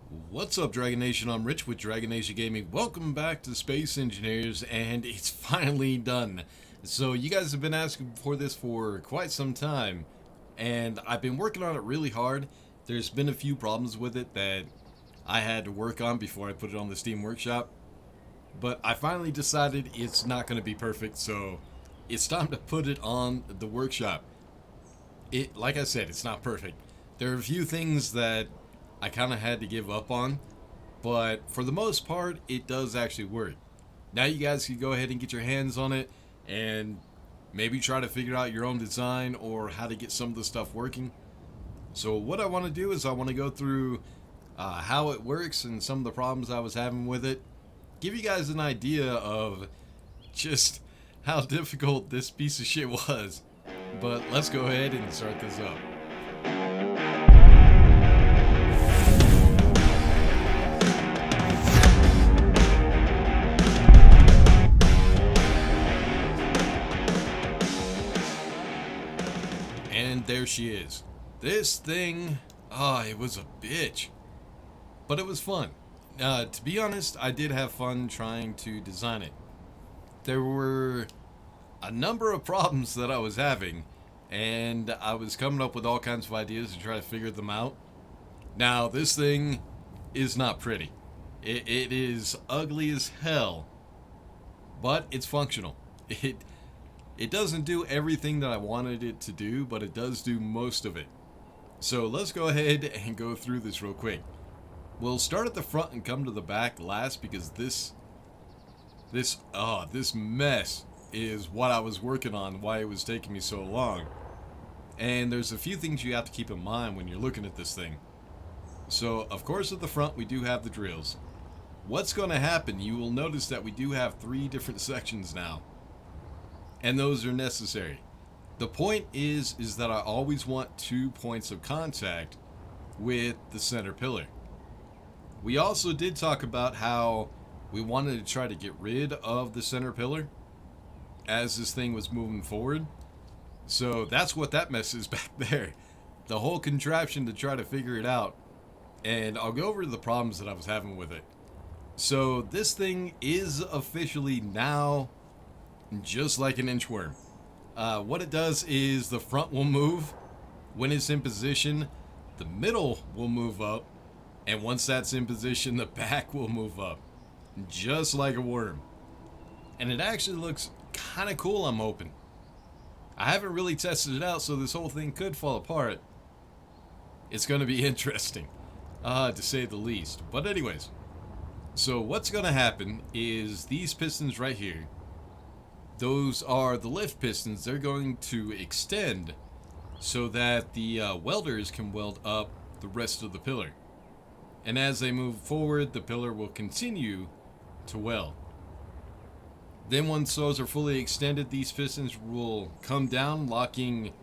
What's up, Dragon Nation? I'm Rich with Dragon Nation Gaming. Welcome back to Space Engineers, and it's finally done. So you guys have been asking for this for quite some time, and I've been working on it really hard. There's been a few problems with it that I had to work on before I put it on the Steam Workshop, but I finally decided it's not going to be perfect, so it's time to put it on the workshop. Like I said, it's not perfect. There are a few things that I kind of had to give up on, but for the most part, it does actually work. Now you guys can go ahead and get your hands on it and maybe try to figure out your own design or how to get some of the stuff working. So what I want to do is I want to go through how it works and some of the problems I was having with it. Give you guys an idea of just how difficult this piece of shit was. But let's go ahead and start this up. And there she is. This thing, it was a bitch. But it was fun. To be honest, I did have fun trying to design it. There were a number of problems that I was having, and I was coming up with all kinds of ideas to try to figure them out. Now, this thing is not pretty. It is ugly as hell, but it's functional. It doesn't do everything that I wanted it to do, but it does do most of it. So let's go ahead and go through this real quick. We'll start at the front and come to the back last, because this mess is what I was working on, why it was taking me so long. And there's a few things you have to keep in mind when you're looking at this thing. So, of course, at the front we do have the drills. What's going to happen, you will notice that we do have 3 different sections now. And those are necessary. The point is that I always want 2 points of contact with the center pillar. We also did talk about how we wanted to try to get rid of the center pillar as this thing was moving forward. So that's what that mess is back there. The whole contraption to try to figure it out. And I'll go over the problems that I was having with it. So this thing is officially now just like an InchWorm. What it does is the front will move when it's in position, the middle will move up, and once that's in position, the back will move up, just like a worm. And it actually looks kind of cool, I'm hoping. I haven't really tested it out, so this whole thing could fall apart. It's going to be interesting, to say the least. But anyways, so what's going to happen is these pistons right here, those are the lift pistons. They're going to extend so that the welders can weld up the rest of the pillar. And as they move forward, the pillar will continue to weld. Then once those are fully extended, these pistons will come down, locking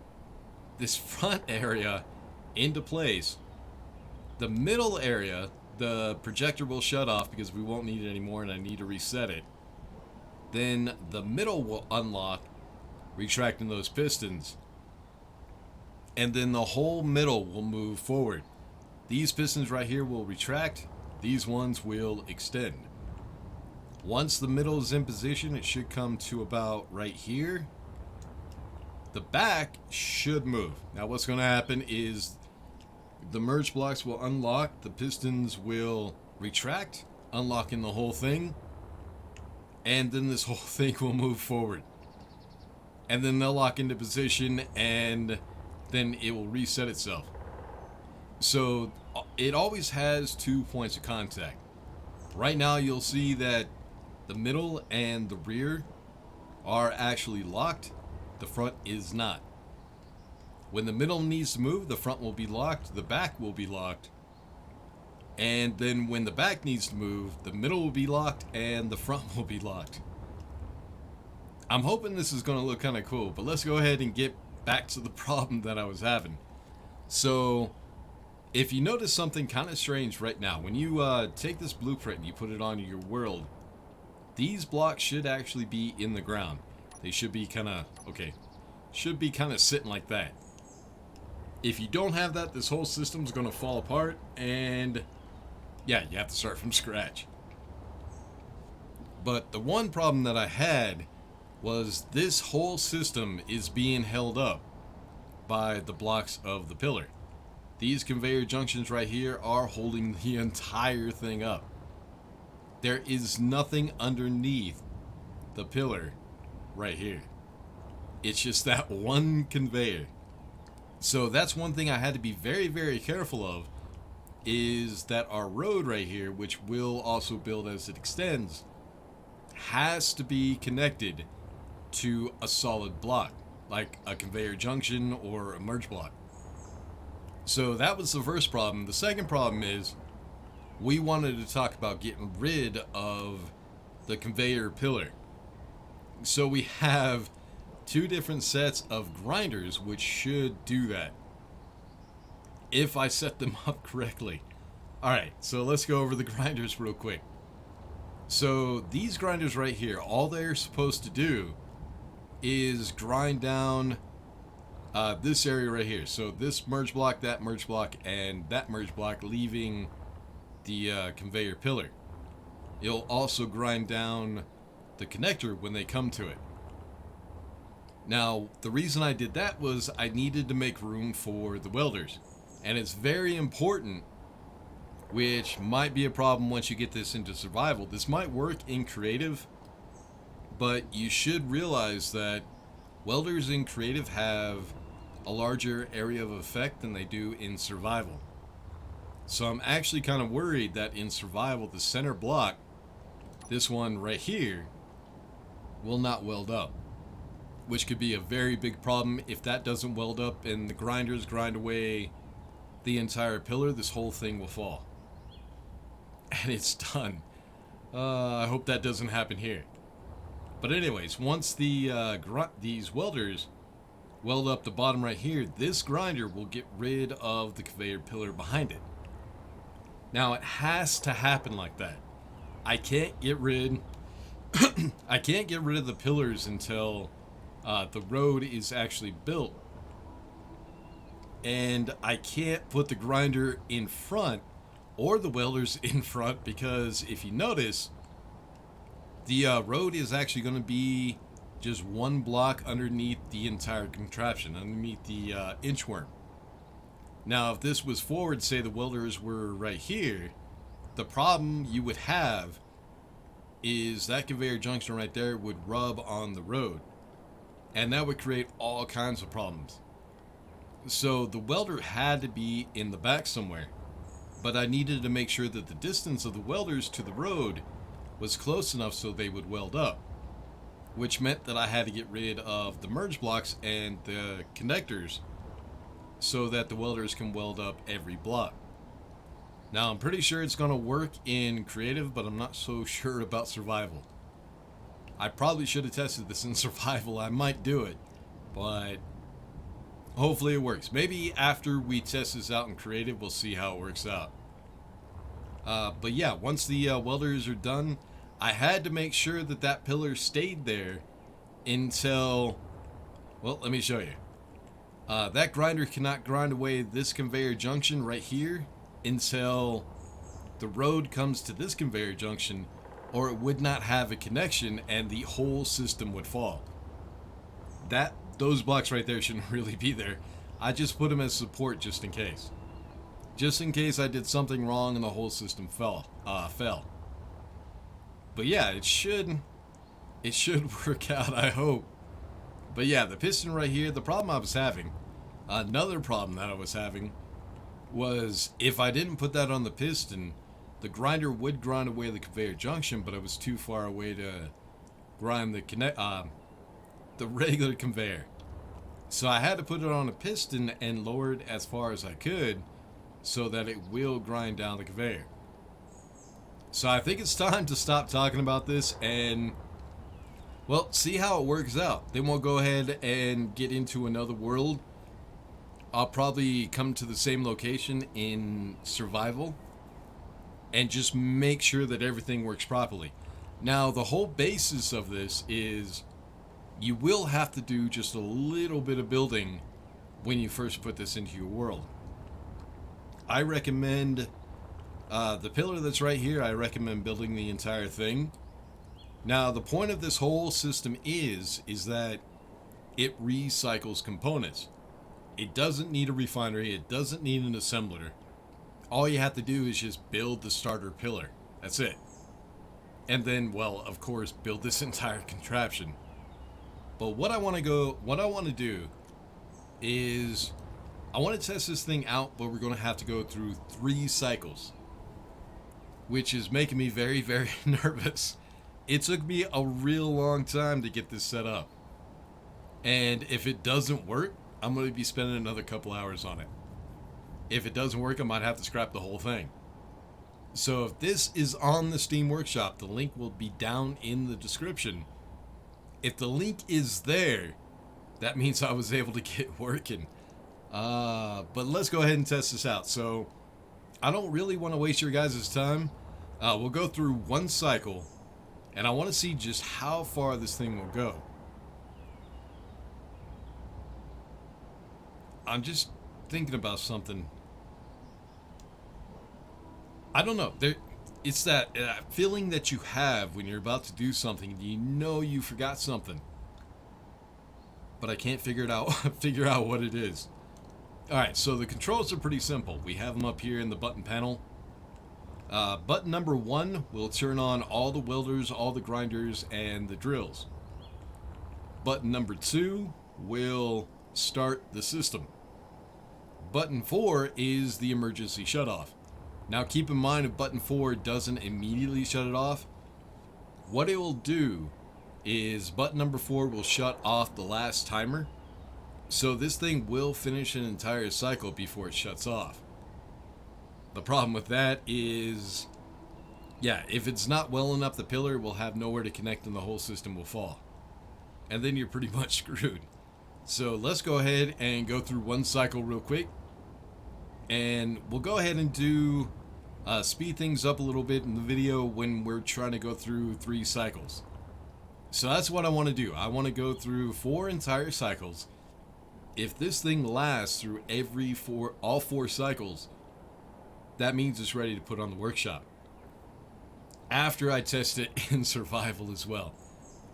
this front area into place. The middle area, the projector will shut off because we won't need it anymore and I need to reset it. Then the middle will unlock, retracting those pistons. And then the whole middle will move forward. These pistons right here will retract. These ones will extend. Once the middle is in position, it should come to about right here. The back should move. Now what's going to happen is the merge blocks will unlock. The pistons will retract, unlocking the whole thing. And then this whole thing will move forward. And then they'll lock into position and then it will reset itself. So it always has 2 points of contact. Right now you'll see that the middle and the rear are actually locked. The front is not. When the middle needs to move, the front will be locked, the back will be locked. And then when the back needs to move, the middle will be locked and the front will be locked. I'm hoping this is going to look kind of cool, but let's go ahead and get back to the problem that I was having. So, if you notice something kind of strange right now, when you take this blueprint and you put it on your world, these blocks should actually be in the ground. They should be kind of, should be kind of sitting like that. If you don't have that, this whole system's going to fall apart and Yeah, you have to start from scratch. But the one problem that I had was this whole system is being held up by the blocks of the pillar. These conveyor junctions right here are holding the entire thing up. There is nothing underneath the pillar right here. It's just that one conveyor. So that's one thing I had to be very, very careful of, is that our road right here, which will also build as it extends, has to be connected to a solid block, like a conveyor junction or a merge block. So that was the first problem. The second problem is we wanted to talk about getting rid of the conveyor pillar. So we have two different sets of grinders which should do that, if I set them up correctly. Alright, so let's go over the grinders real quick. So these grinders right here, all they're supposed to do is grind down this area right here. So this merge block, and that merge block, leaving the conveyor pillar. It'll also grind down the connector when they come to it. Now, the reason I did that was I needed to make room for the welders. And it's very important, which might be a problem once you get this into survival. This might work in creative, but you should realize that welders in creative have a larger area of effect than they do in survival. So I'm actually kind of worried that in survival, the center block, this one right here, will not weld up, which could be a very big problem. If that doesn't weld up and the grinders grind away the entire pillar, this whole thing will fall. And it's done. I hope that doesn't happen here. But anyways, once these welders weld up the bottom right here, this grinder will get rid of the conveyor pillar behind it. Now it has to happen like that. I can't get rid I can't get rid of the pillars until the road is actually built. And I can't put the grinder in front or the welders in front, because if you notice, the road is actually going to be just one block underneath the entire contraption, underneath the InchWorm. Now, if this was forward, say the welders were right here, the problem you would have is that conveyor junction right there would rub on the road. And that would create all kinds of problems. So the welder had to be in the back somewhere. But I needed to make sure that the distance of the welders to the road was close enough so they would weld up. Which meant that I had to get rid of the merge blocks and the connectors so that the welders can weld up every block. Now I'm pretty sure it's going to work in creative, but I'm not so sure about survival. I probably should have tested this in survival. I might do it, but hopefully it works. Maybe after we test this out in creative, we'll see how it works out. But yeah, once the welders are done, I had to make sure that that pillar stayed there until, well, let me show you. That grinder cannot grind away this conveyor junction right here until the road comes to this conveyor junction, or it would not have a connection and the whole system would fall. Those blocks right there shouldn't really be there. I just put them as support just in case. Just in case I did something wrong and the whole system fell. But yeah, it should work out, I hope. But yeah, the piston right here, the problem I was having, another problem that I was having, was if I didn't put that on the piston, the grinder would grind away the conveyor junction, but it was too far away to grind the regular conveyor. So I had to put it on a piston and lower it as far as I could so that it will grind down the conveyor. So I think it's time to stop talking about this and, well, see how it works out. Then we'll go ahead and get into another world. I'll probably come to the same location in survival and just make sure that everything works properly. Now, the whole basis of this is you will have to do just a little bit of building when you first put this into your world. I recommend The pillar that's right here, I recommend building the entire thing. Now, the point of this whole system is that it recycles components. It doesn't need a refinery. It doesn't need an assembler. All you have to do is just build the starter pillar. That's it. And then, well, of course, build this entire contraption. But what I want to do is I want to test this thing out, but we're going to have to go through 3 cycles, which is making me very, very nervous. It took me a real long time to get this set up. And if it doesn't work, I'm going to be spending another couple hours on it. If it doesn't work, I might have to scrap the whole thing. So if this is on the Steam Workshop, the link will be down in the description. If the link is there, that means I was able to get working. But let's go ahead and test this out. So I don't really want to waste your guys' time. We'll go through 1 cycle, and I want to see just how far this thing will go. I'm just thinking about something. I don't know. It's that feeling that you have when you're about to do something and you know you forgot something, but I can't figure it out. Figure out what it is. All right, so the controls are pretty simple. We have them up here in the button panel. Button number 1 will turn on all the welders, all the grinders, and the drills. Button number 2 will start the system. Button 4 is the emergency shutoff. Now keep in mind, if button 4 doesn't immediately shut it off, what it will do is button number 4 will shut off the last timer. So this thing will finish an entire cycle before it shuts off. The problem with that is, yeah, if it's not welling up the pillar, we'll have nowhere to connect and the whole system will fall. And then you're pretty much screwed. So let's go ahead and go through 1 cycle real quick. And we'll go ahead and do speed things up a little bit in the video when we're trying to go through 3 cycles. So that's what I want to do. I want to go through 4 entire cycles. If this thing lasts through all 4 cycles, that means it's ready to put on the workshop. After I test it in survival as well.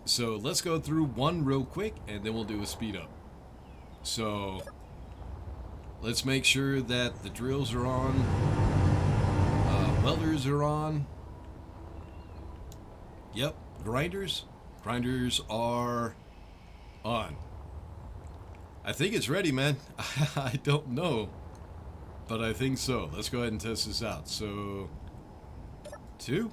So let's go through 1 real quick and then we'll do a speed up. So let's make sure that the drills are on, welders are on. Yep, grinders are on. I think it's ready, man. I don't know, but I think so. Let's go ahead and test this out. So 2.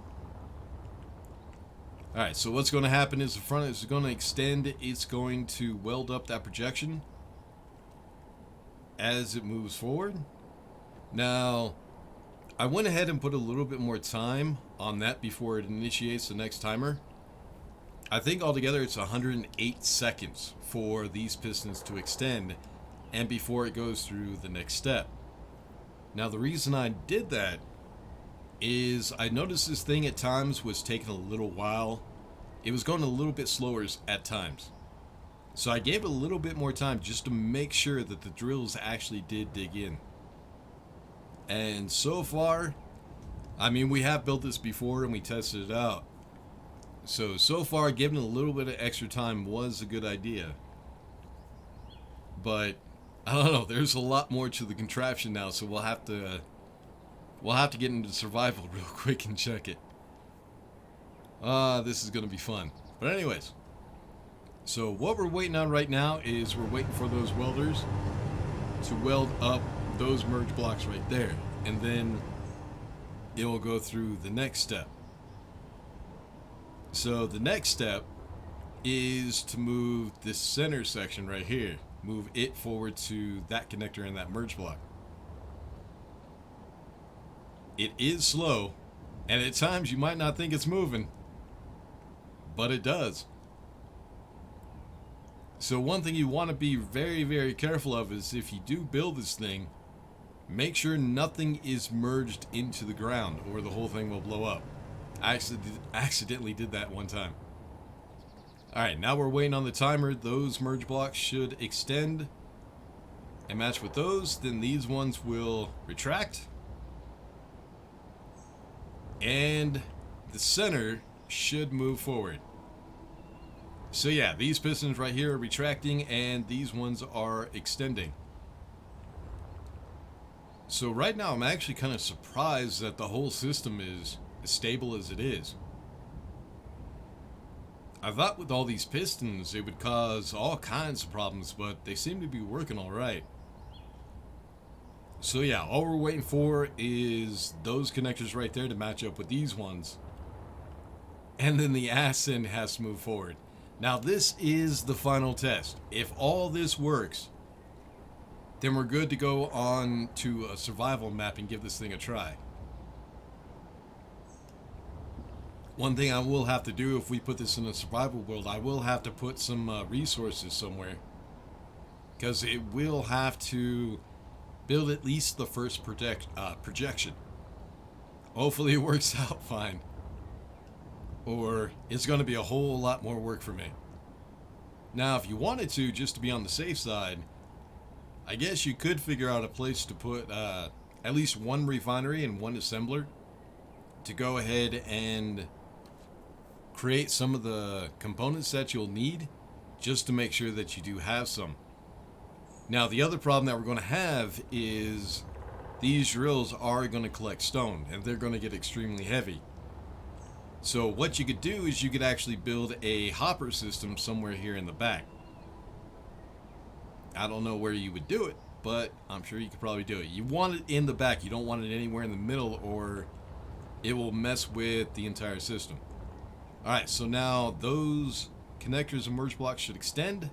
Alright, so what's going to happen is the front is going to extend. It's going to weld up that projection as it moves forward. Now, I went ahead and put a little bit more time on that before it initiates the next timer. I think altogether it's 108 seconds for these pistons to extend and before it goes through the next step. Now, the reason I did that is I noticed this thing at times was taking a little while. It was going a little bit slower at times. So I gave it a little bit more time just to make sure that the drills actually did dig in. And so far, I mean, we have built this before and we tested it out. So far, giving it a little bit of extra time was a good idea. But I don't know, there's a lot more to the contraption now, so we'll have to get into survival real quick and check it. This is going to be fun. But anyways, so what we're waiting on right now is we're waiting for those welders to weld up those merge blocks right there. And then it will go through the next step. So the next step is to move this center section right here. Move it forward to that connector and that merge block. It is slow, and at times you might not think it's moving, but it does. So one thing you want to be very, very careful of is if you do build this thing, make sure nothing is merged into the ground or the whole thing will blow up. I accidentally did that one time. Alright, now we're waiting on the timer. Those merge blocks should extend and match with those. Then these ones will retract. And the center should move forward. So yeah, these pistons right here are retracting and these ones are extending. So right now I'm actually kind of surprised that the whole system is as stable as it is. I thought with all these pistons it would cause all kinds of problems, but they seem to be working alright. So yeah, all we're waiting for is those connectors right there to match up with these ones. And then the ascent has to move forward. Now this is the final test. If all this works, then we're good to go on to a survival map and give this thing a try. One thing I will have to do if we put this in a survival world, I will have to put some resources somewhere. Because it will have to build at least the first projection. Hopefully it works out fine. Or it's going to be a whole lot more work for me. Now, if you wanted to, just to be on the safe side, I guess you could figure out a place to put at least one refinery and one assembler to go ahead and create some of the components that you'll need just to make sure that you do have some. Now, the other problem that we're going to have is these drills are going to collect stone and they're going to get extremely heavy. So what you could do is you could actually build a hopper system somewhere here in the back. I don't know where you would do it, but I'm sure you could probably do it. You want it in the back. You don't want it anywhere in the middle or it will mess with the entire system. Alright, so now those connectors and merge blocks should extend.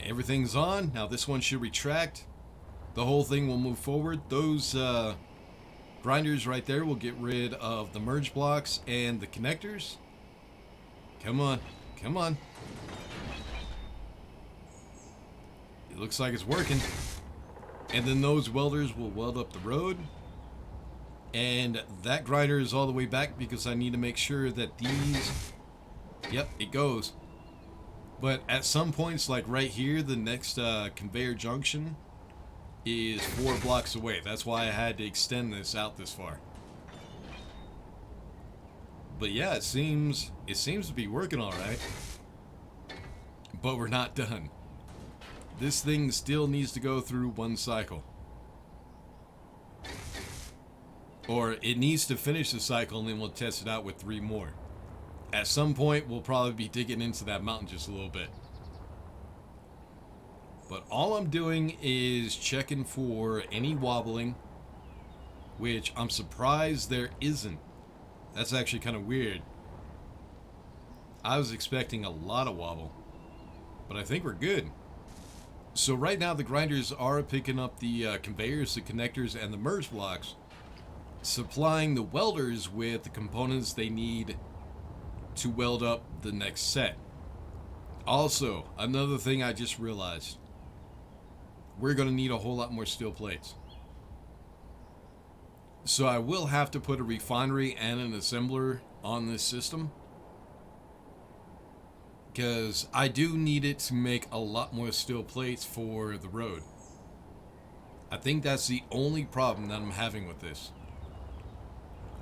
Everything's on. Now this one should retract. The whole thing will move forward. Those grinders right there will get rid of the merge blocks and the connectors. Come on. Come on. It looks like it's working. And then those welders will weld up the road. And that grinder is all the way back because I need to make sure that these... Yep, it goes. But at some points, like right here, the next conveyor junction is 4 blocks away. That's why I had to extend this out this far. But yeah, it seems to be working all right. But we're not done. This thing still needs to go through one cycle. Or it needs to finish the cycle and then we'll test it out with 3 more. At some point, we'll probably be digging into that mountain just a little bit. But all I'm doing is checking for any wobbling, which I'm surprised there isn't. That's actually kind of weird. I was expecting a lot of wobble, but I think we're good. So right now the grinders are picking up the conveyors, the connectors, and the merge blocks, supplying the welders with the components they need to weld up the next set. Also, another thing I just realized, we're going to need a whole lot more steel plates. So I will have to put a refinery and an assembler on this system, because I do need it to make a lot more steel plates for the road. I think that's the only problem that I'm having with this.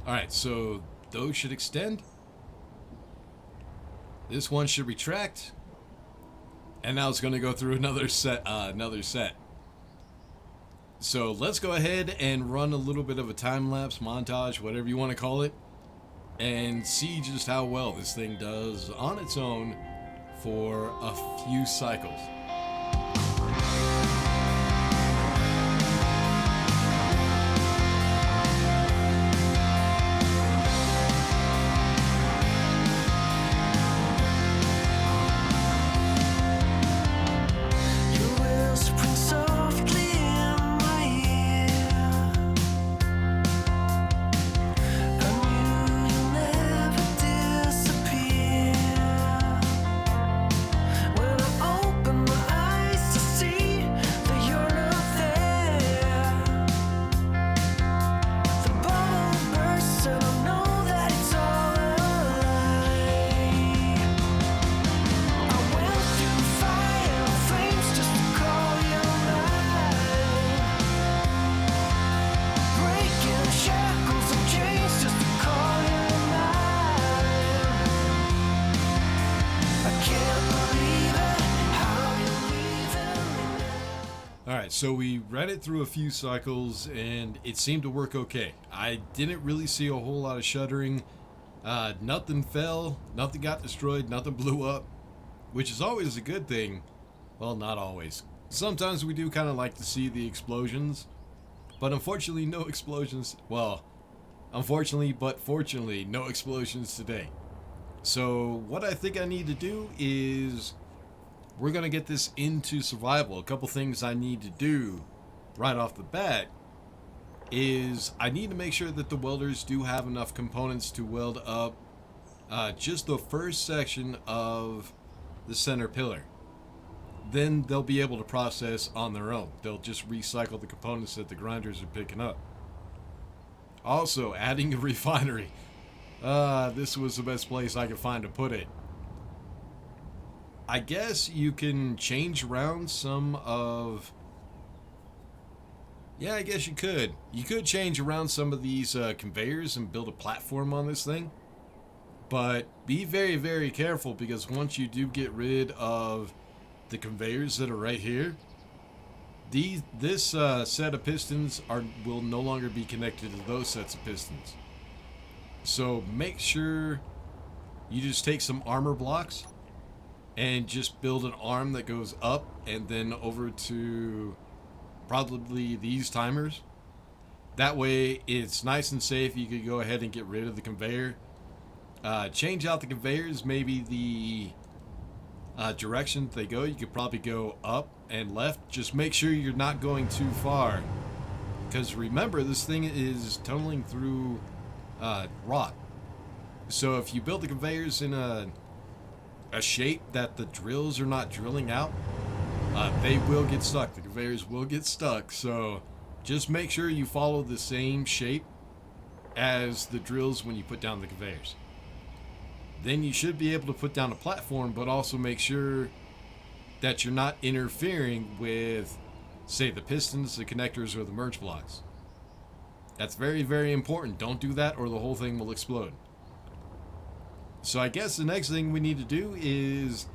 Alright, so those should extend. This one should retract. And now it's going to go through another set. So let's go ahead and run a little bit of a time-lapse montage, whatever you want to call it, and see just how well this thing does on its own for a few cycles. When I open So we ran it through a few cycles and it seemed to work okay. I didn't really see a whole lot of shuddering. Nothing fell, nothing got destroyed, nothing blew up, which is always a good thing. Well, not always. Sometimes we do kind of like to see the explosions, but unfortunately no explosions. Well, unfortunately, but fortunately, no explosions today. So what I think I need to do is we're going to get this into survival. A couple things I need to do right off the bat is I need to make sure that the welders do have enough components to weld up just the first section of the center pillar. Then they'll be able to process on their own. They'll just recycle the components that the grinders are picking up. Also, adding a refinery. This was the best place I could find to put it. I guess you can change around some of... Yeah, I guess you could. You could change around some of these conveyors and build a platform on this thing. But be very, very careful, because once you do get rid of the conveyors that are right here, this set of pistons will no longer be connected to those sets of pistons. So make sure you just take some armor blocks and just build an arm that goes up and then over to probably these timers. That way it's nice and safe. You could go ahead and get rid of the conveyor. Change out the conveyors, maybe the direction they go. You could probably go up and left. Just make sure you're not going too far, because remember, this thing is tunneling through rock. So if you build the conveyors in a shape that the drills are not drilling out, they will get stuck. The conveyors will get stuck. So just make sure you follow the same shape as the drills when you put down the conveyors. Then you should be able to put down a platform, but also make sure that you're not interfering with, say, the pistons, the connectors, or the merge blocks. That's very, very important. Don't do that or the whole thing will explode. So I guess the next thing we need to do is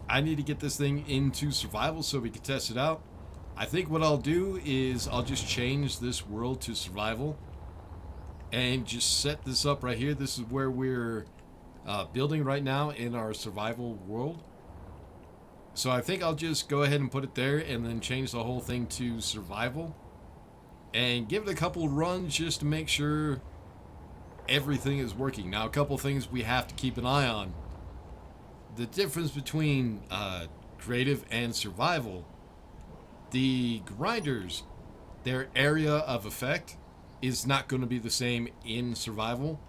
I need to get this thing into survival so we can test it out. I think what I'll do is I'll just change this world to survival and just set this up right here. This is where we're building right now in our survival world. So I think I'll just go ahead and put it there and then change the whole thing to survival and give it a couple runs just to make sure everything is working. Now, a couple things we have to keep an eye on. The difference between creative and survival. The grinders, their area of effect is not going to be the same in survival.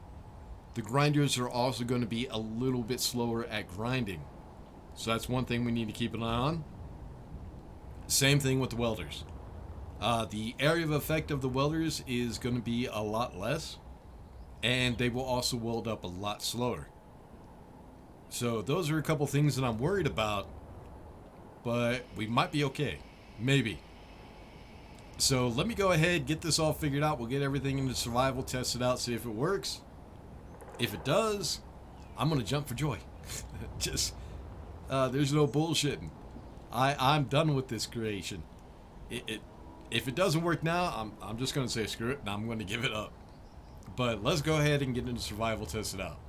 The grinders are also going to be a little bit slower at grinding. So that's one thing we need to keep an eye on. Same thing with the welders. The area of effect of the welders is going to be a lot less, and they will also weld up a lot slower. So those are a couple things that I'm worried about, but we might be okay. Maybe. So let me go ahead, get this all figured out. We'll get everything into survival, test it out, see if it works. If it does, I'm going to jump for joy. Just, there's no bullshitting. I'm done with this creation. If it doesn't work now, I'm just going to say screw it and I'm going to give it up. But let's go ahead and get into survival, test it out.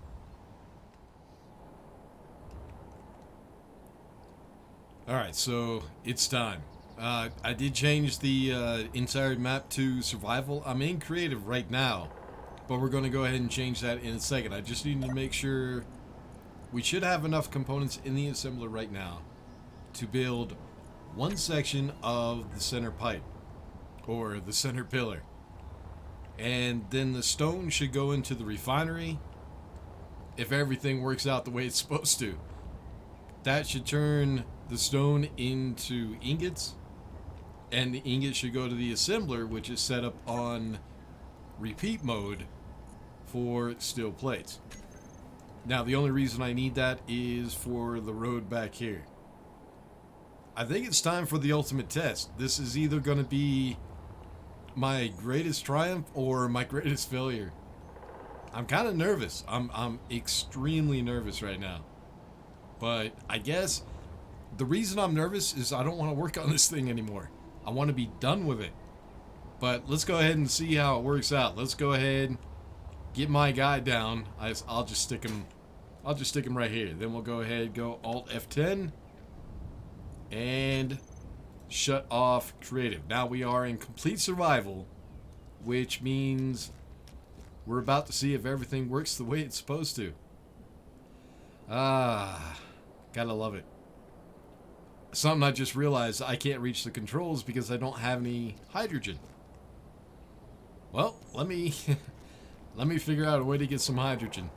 Alright, so it's time. I did change the entire map to survival. I'm in creative right now, but we're going to go ahead and change that in a second. I just need to make sure we should have enough components in the assembler right now to build one section of the center pipe, or the center pillar. And then the stone should go into the refinery if everything works out the way it's supposed to. That should turn the stone into ingots, and the ingots should go to the assembler, which is set up on repeat mode for steel plates. Now, the only reason I need that is for the road back here. I think it's time for the ultimate test. This is either going to be my greatest triumph or my greatest failure. I'm kind of nervous. I'm extremely nervous right now. But I guess the reason I'm nervous is I don't want to work on this thing anymore. I want to be done with it. But let's go ahead and see how it works out. Let's go ahead, get my guy down. I'll just stick him. I'll just stick him right here. Then we'll go ahead, go Alt F10, and shut off creative. Now we are in complete survival, which means we're about to see if everything works the way it's supposed to. Gotta love it. Something I just realized, I can't reach the controls because I don't have any hydrogen. Well, let me let me figure out a way to get some hydrogen.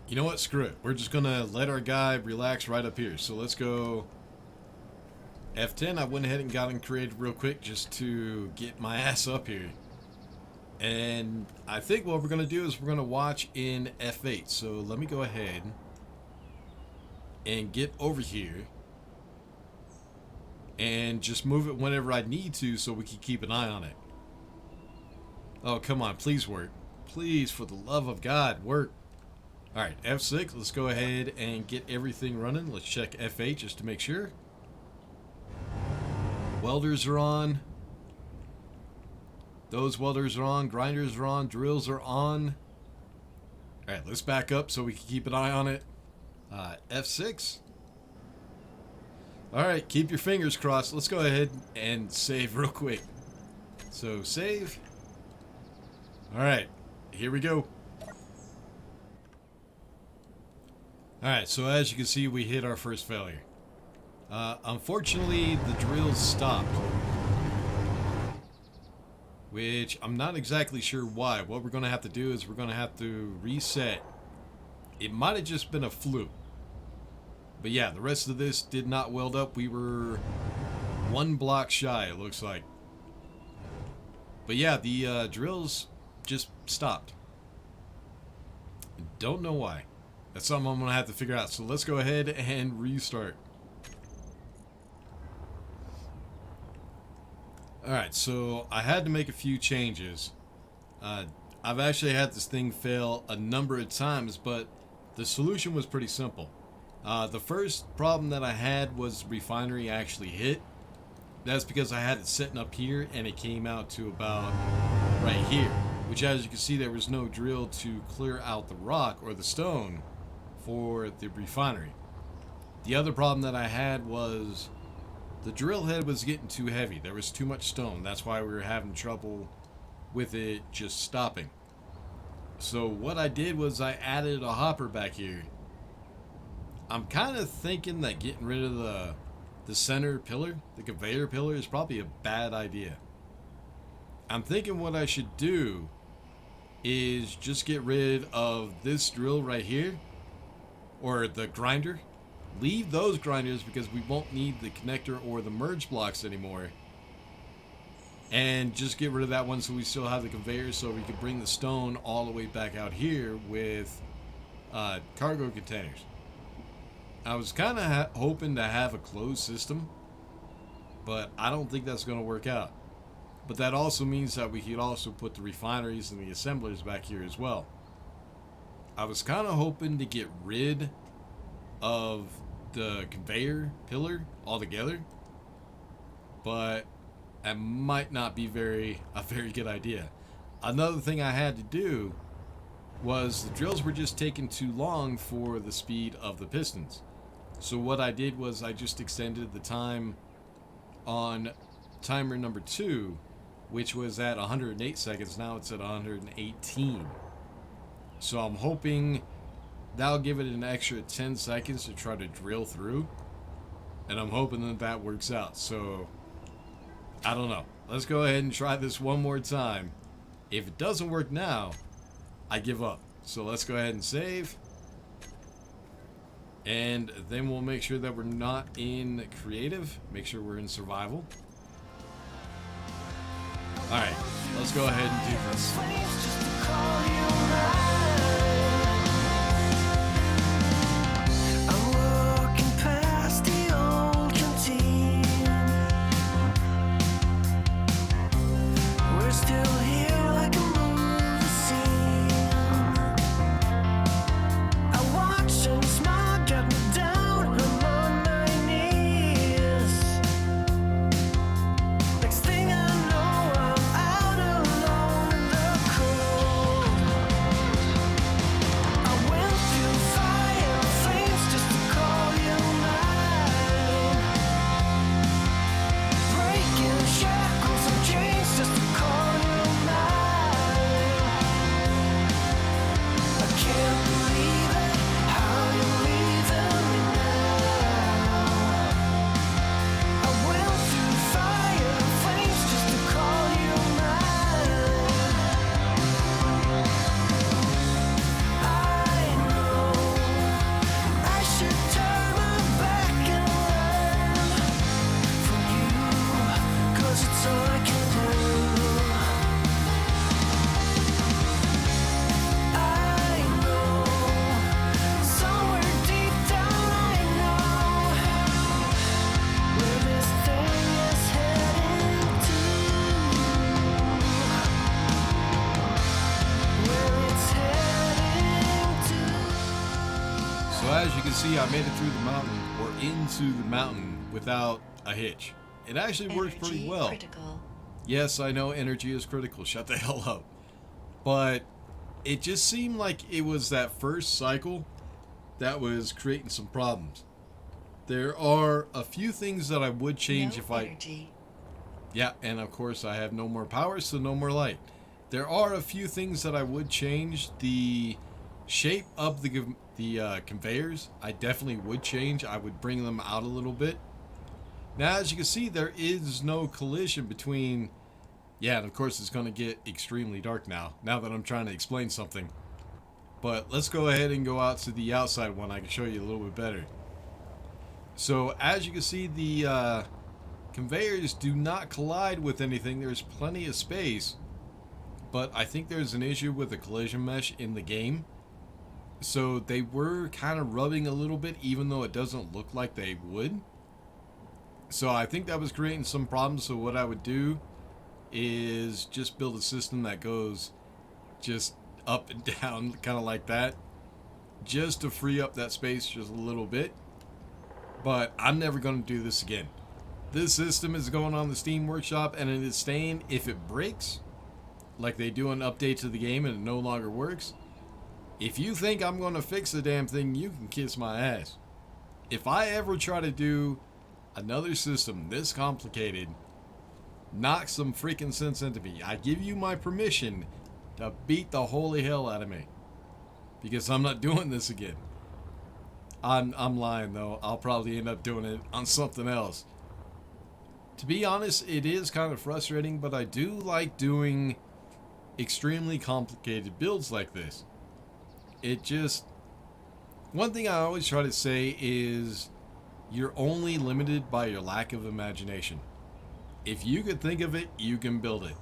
You know what? Screw it. We're just gonna let our guy relax right up here. So let's go F10. I went ahead and got him created real quick just to get my ass up here. And I think what we're gonna do is we're gonna watch in F8. So let me go ahead and get over here and just move it whenever I need to so we can keep an eye on it. Oh, come on, please work. Please, for the love of God, work. Alright, F6, let's go ahead and get everything running. Let's check F8 just to make sure. Welders are on. Those welders are on. Grinders are on. Drills are on. Alright, let's back up so we can keep an eye on it. F6. Alright, keep your fingers crossed. Let's go ahead and save real quick. So, save. Alright, here we go. Alright, so as you can see, we hit our first failure. Unfortunately, the drills stopped. Which, I'm not exactly sure why. What we're going to have to do is we're going to have to reset. It might have just been a fluke. But yeah, the rest of this did not weld up. We were one block shy, it looks like. But yeah, the drills just stopped. Don't know why. That's something I'm going to have to figure out. So let's go ahead and restart. Alright, so I had to make a few changes. I've actually had this thing fail a number of times, but the solution was pretty simple. The first problem that I had was refinery actually hit. That's because I had it sitting up here and it came out to about right here. Which, as you can see, there was no drill to clear out the rock or the stone for the refinery. The other problem that I had was the drill head was getting too heavy. There was too much stone. That's why we were having trouble with it just stopping. So what I did was I added a hopper back here. I'm kind of thinking that getting rid of the center pillar, the conveyor pillar, is probably a bad idea. I'm thinking what I should do is just get rid of this drill right here, or the grinder. Leave those grinders because we won't need the connector or the merge blocks anymore. And just get rid of that one so we still have the conveyor so we can bring the stone all the way back out here with cargo containers. I was kind of hoping to have a closed system, but I don't think that's going to work out. But that also means that we could also put the refineries and the assemblers back here as well. I was kind of hoping to get rid of the conveyor pillar altogether, but that might not be a very good idea. Another thing I had to do was the drills were just taking too long for the speed of the pistons. So what I did was I just extended the time on timer number 2, which was at 108 seconds. Now it's at 118. So I'm hoping that'll give it an extra 10 seconds to try to drill through. And I'm hoping that that works out. So, I don't know. Let's go ahead and try this one more time. If it doesn't work now, I give up. So let's go ahead and save. And then we'll make sure that we're not in creative. Make sure we're in survival. Alright, let's go ahead and do this. see, I made it through the mountain, or into the mountain, without a hitch. It actually worked pretty well. Critical. Yes, I know energy is critical. Shut the hell up. But it just seemed like it was that first cycle that was creating some problems. There are a few things that I would change if energy. Yeah, and of course I have no more power, so no more light. There are a few things that I would change. The shape of the conveyors, I definitely would change. I would bring them out a little bit. Now, as you can see, there is no collision between... Yeah, and of course it's going to get extremely dark now that I'm trying to explain something. But let's go ahead and go out to the outside one. I can show you a little bit better. So, as you can see, the conveyors do not collide with anything. There's plenty of space. But I think there's an issue with the collision mesh in the game. So they were kind of rubbing a little bit, even though it doesn't look like they would. So I think that was creating some problems. So what I would do is just build a system that goes just up and down, kind of like that, just to free up that space just a little bit. But I'm never going to do this again. This system is going on the Steam Workshop, and it is staying. If it breaks, like they do an update to the game and it no longer works, if you think I'm going to fix the damn thing, you can kiss my ass. If I ever try to do another system this complicated, knock some freaking sense into me. I give you my permission to beat the holy hell out of me, because I'm not doing this again. I'm lying though. I'll probably end up doing it on something else. To be honest, it is kind of frustrating, but I do like doing extremely complicated builds like this. It just... One thing I always try to say is you're only limited by your lack of imagination. If you could think of it, you can build it.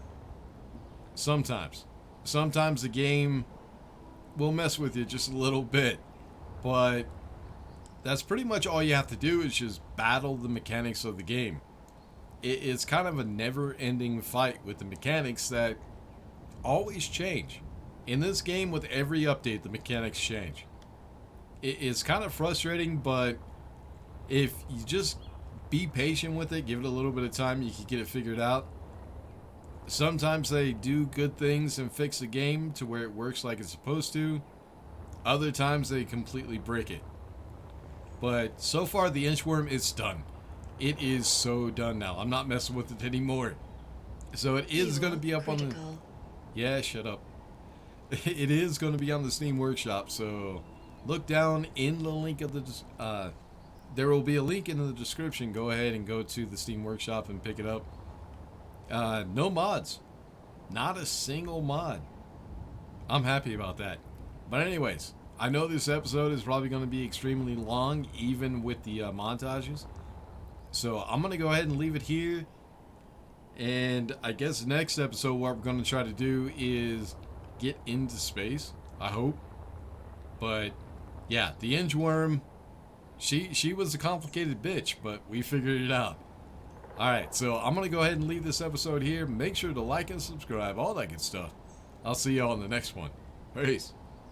Sometimes. Sometimes the game will mess with you just a little bit. But that's pretty much all you have to do, is just battle the mechanics of the game. It's kind of a never-ending fight with the mechanics that always change. In this game, with every update, the mechanics change. It's kind of frustrating, but if you just be patient with it, give it a little bit of time, you can get it figured out. Sometimes they do good things and fix the game to where it works like it's supposed to. Other times they completely break it. But so far, the InchWorm is done. It is so done now. I'm not messing with it anymore. So it is going to be up on the... Yeah, shut up. It is going to be on the Steam Workshop, so look down in the link of the... there will be a link in the description. Go ahead and go to the Steam Workshop and pick it up. No mods. Not a single mod. I'm happy about that. But anyways, I know this episode is probably going to be extremely long, even with the montages. So I'm going to go ahead and leave it here. And I guess next episode, what we're going to try to do is get into space, I hope. But yeah, the InchWorm, she was a complicated bitch, but we figured it out. Alright, so I'm going to go ahead and leave this episode here. Make sure to like and subscribe, all that good stuff. I'll see y'all in the next one. Peace.